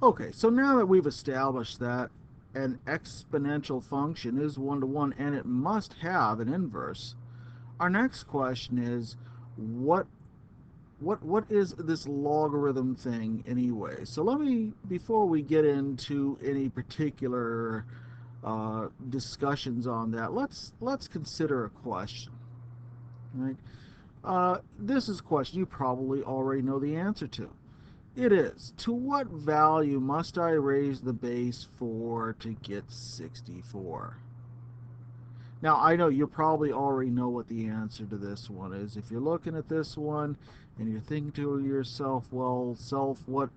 Okay, so now that we've established that an exponential function is one-to-one and it must have an inverse, our next question is what what is this logarithm thing anyway? So let me, before we get into any particular discussions on that, let's consider a question, right? This is a question you probably already know the answer to. It is, to what value must I raise the base 4 to get 64? Now, I know you probably already know what the answer to this one is. If you're looking at this one and you're thinking to yourself, well, self, what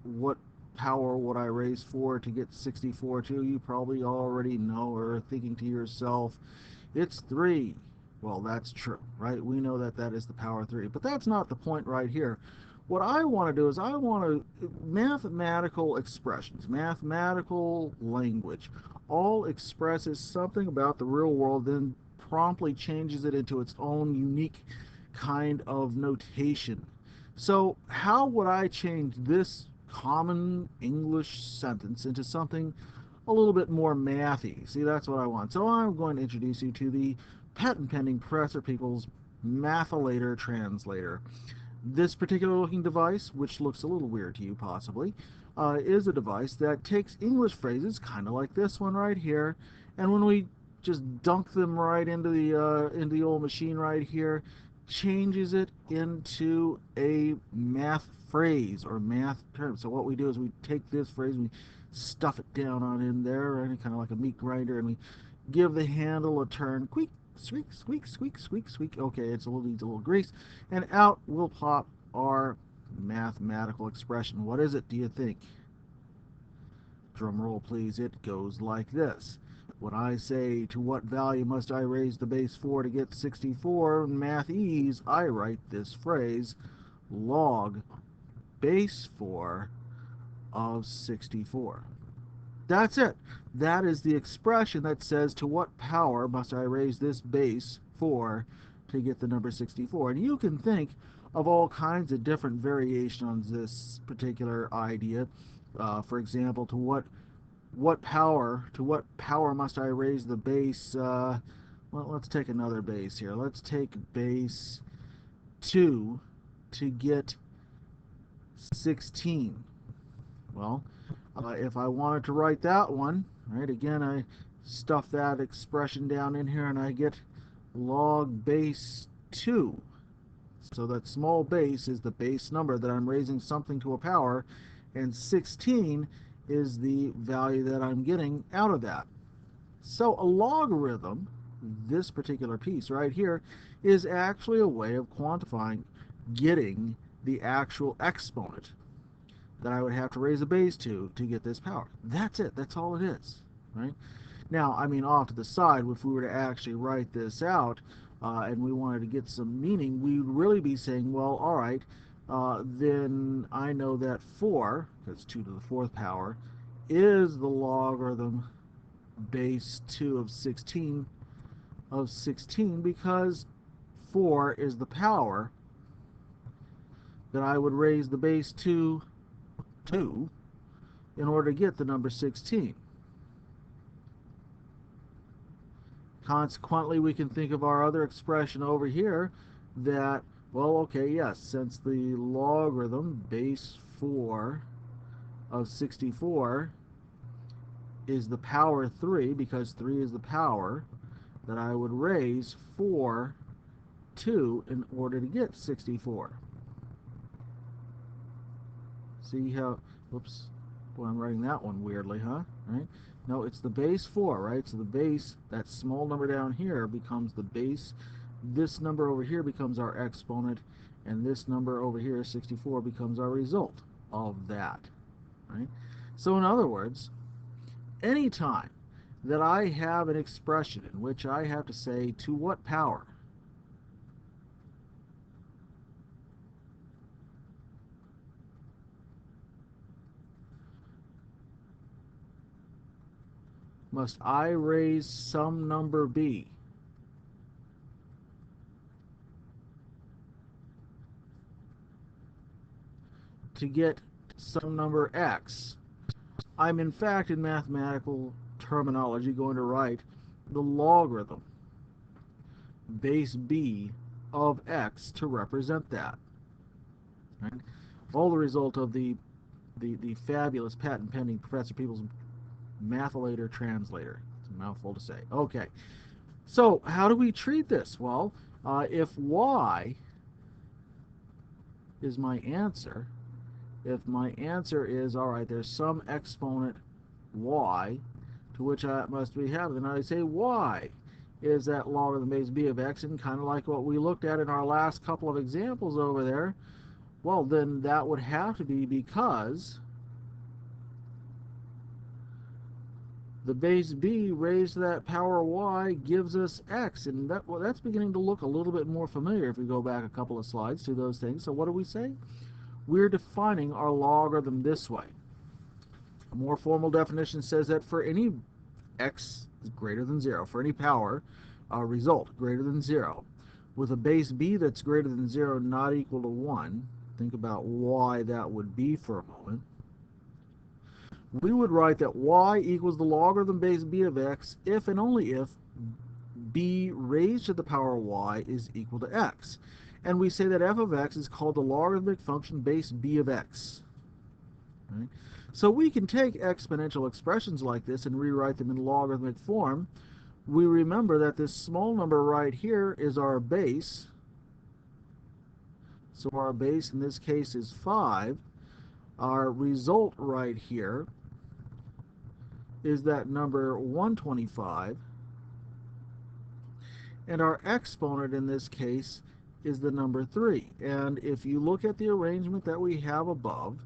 power would I raise 4 to get 64 to? You probably already know or are thinking to yourself, it's 3. Well, that's true, right? We know that that is the power 3. But that's not the point right here. What I want to do is I want to, mathematical expressions, mathematical language, all expresses something about the real world, then promptly changes it into its own unique kind of notation. So, how would I change this common English sentence into something a little bit more mathy? See, that's what I want. So, I'm going to introduce you to the patent pending Professor People's Mathilator Translator. This particular looking device, which looks a little weird to you possibly, is a device that takes English phrases, kind of like this one right here, and when we just dunk them right into the old machine right here, changes it into a math phrase or math term. So what we do is we take this phrase, we stuff it down on in there, and kind of like a meat grinder, and we give the handle a turn, quick, squeak, squeak, squeak, squeak, squeak. Okay, it's a little needs a little grease, and out will pop our mathematical expression. What is it, do you think? Drum roll, please. It goes like this. When I say, to what value must I raise the base 4 to get 64, in math ease, I write this phrase, log base 4 of 64. That's it. That is the expression that says, to what power must I raise this base 4 to get the number 64? And you can think of all kinds of different variations on this particular idea. For example, to what power must I raise the base? Well, let's take another base here. Let's take base 2 to get 16. Well, if I wanted to write that one, right, again, I stuff that expression down in here and I get log base 2. So that small base is the base number that I'm raising something to a power, and 16 is the value that I'm getting out of that. So a logarithm, this particular piece right here, is actually a way of quantifying, getting the actual exponent that I would have to raise a base to get this power. That's it. That's all it is, right? Now, I mean, off to the side, if we were to actually write this out and we wanted to get some meaning, we would really be saying, well, all right, then I know that 4, because 2 to the 4th power, is the logarithm base 2 of 16 because 4 is the power that I would raise the base to in order to get the number 16. Consequently, we can think of our other expression over here that, well, okay, yes, since the logarithm base 4 of 64 is the power 3, because 3 is the power that I would raise 4 to in order to get 64. See how, whoops, boy, I'm writing that one weirdly, huh? Right? No, it's the base 4, right? So the base, that small number down here, becomes the base. This number over here becomes our exponent, and this number over here, 64, becomes our result of that, right? So in other words, anytime that I have an expression in which I have to say, to what power must I raise some number b to get some number x, I'm in fact in mathematical terminology going to write the logarithm base b of x to represent that. Right? All the result of the fabulous patent pending Professor Peoples' Matholator Translator. It's a mouthful to say. Okay, so how do we treat this? Well, if y is my answer, if my answer is, all right, there's some exponent y to which I must be have, then I say y is that logarithm base b of x, and kind of like what we looked at in our last couple of examples over there, well, then that would have to be because the base b raised to that power y gives us x, and that's beginning to look a little bit more familiar if we go back a couple of slides to those things. So what do we say? We're defining our logarithm this way. A more formal definition says that for any x is greater than 0, for any power result greater than 0, with a base b that's greater than 0 not equal to 1, think about why that would be for a moment, we would write that y equals the logarithm base b of x if and only if b raised to the power y is equal to x. And we say that f of x is called the logarithmic function base b of x. Right? So we can take exponential expressions like this and rewrite them in logarithmic form. We remember that this small number right here is our base. So our base in this case is 5. Our result right here is that number 125. And our exponent in this case is the number 3. And if you look at the arrangement that we have above,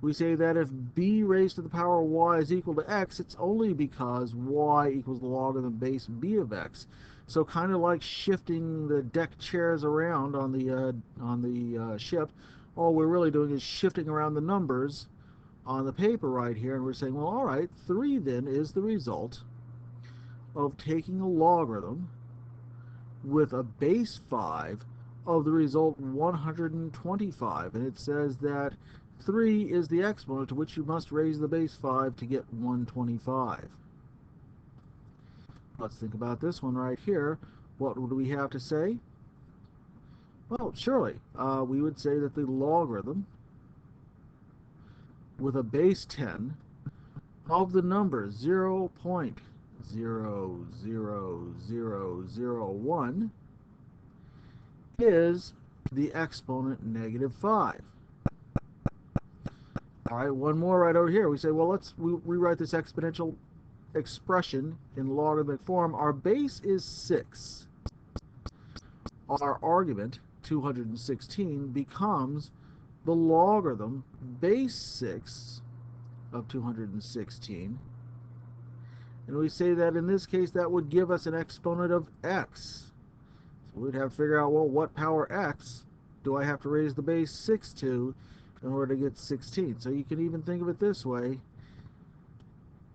we say that if b raised to the power y is equal to x, it's only because y equals the logarithm base b of x. So kind of like shifting the deck chairs around on the ship, all we're really doing is shifting around the numbers on the paper right here, and we're saying, well, all right, 3 then is the result of taking a logarithm with a base 5 of the result 125, and it says that 3 is the exponent to which you must raise the base 5 to get 125. Let's think about this one right here. What would we have to say? Well, surely we would say that the logarithm with a base 10 of the number 0.00001 is the exponent negative 5. All right, one more right over here. We say, well, let's rewrite this exponential expression in logarithmic form. Our base is 6. Our argument, 216, becomes the logarithm base 6 of 216. And we say that in this case, that would give us an exponent of x. So we'd have to figure out, well, what power x do I have to raise the base 6 to in order to get 16? So you can even think of it this way.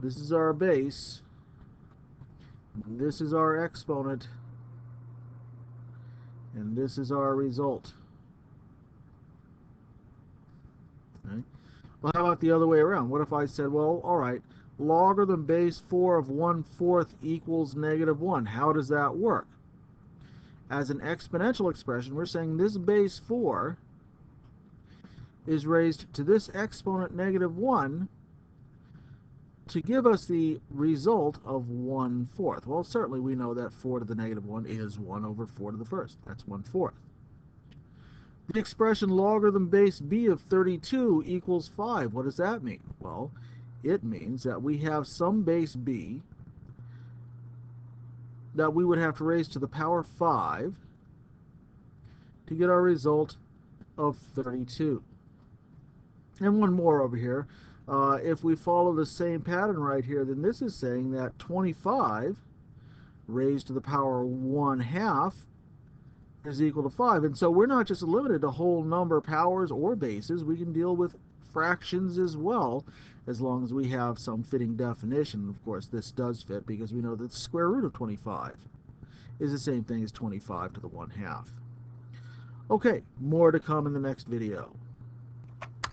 This is our base. This is our exponent. And this is our result. Okay. Well, how about the other way around? What if I said, well, all right, logarithm base 4 of 1/4 equals negative 1. How does that work? As an exponential expression, we're saying this base 4 is raised to this exponent negative 1 to give us the result of 1/4. Well, certainly we know that 4 to the negative 1 is 1 over 4 to the first. That's 1/4. The expression logarithm base b of 32 equals 5. What does that mean? Well, it means that we have some base b that we would have to raise to the power 5 to get our result of 32. And one more over here. If we follow the same pattern right here, then this is saying that 25 raised to the power 1/2 is equal to 5. And so we're not just limited to whole number powers or bases. We can deal with fractions as well, as long as we have some fitting definition. Of course, this does fit because we know that the square root of 25 is the same thing as 25 to the 1/2. Okay, more to come in the next video.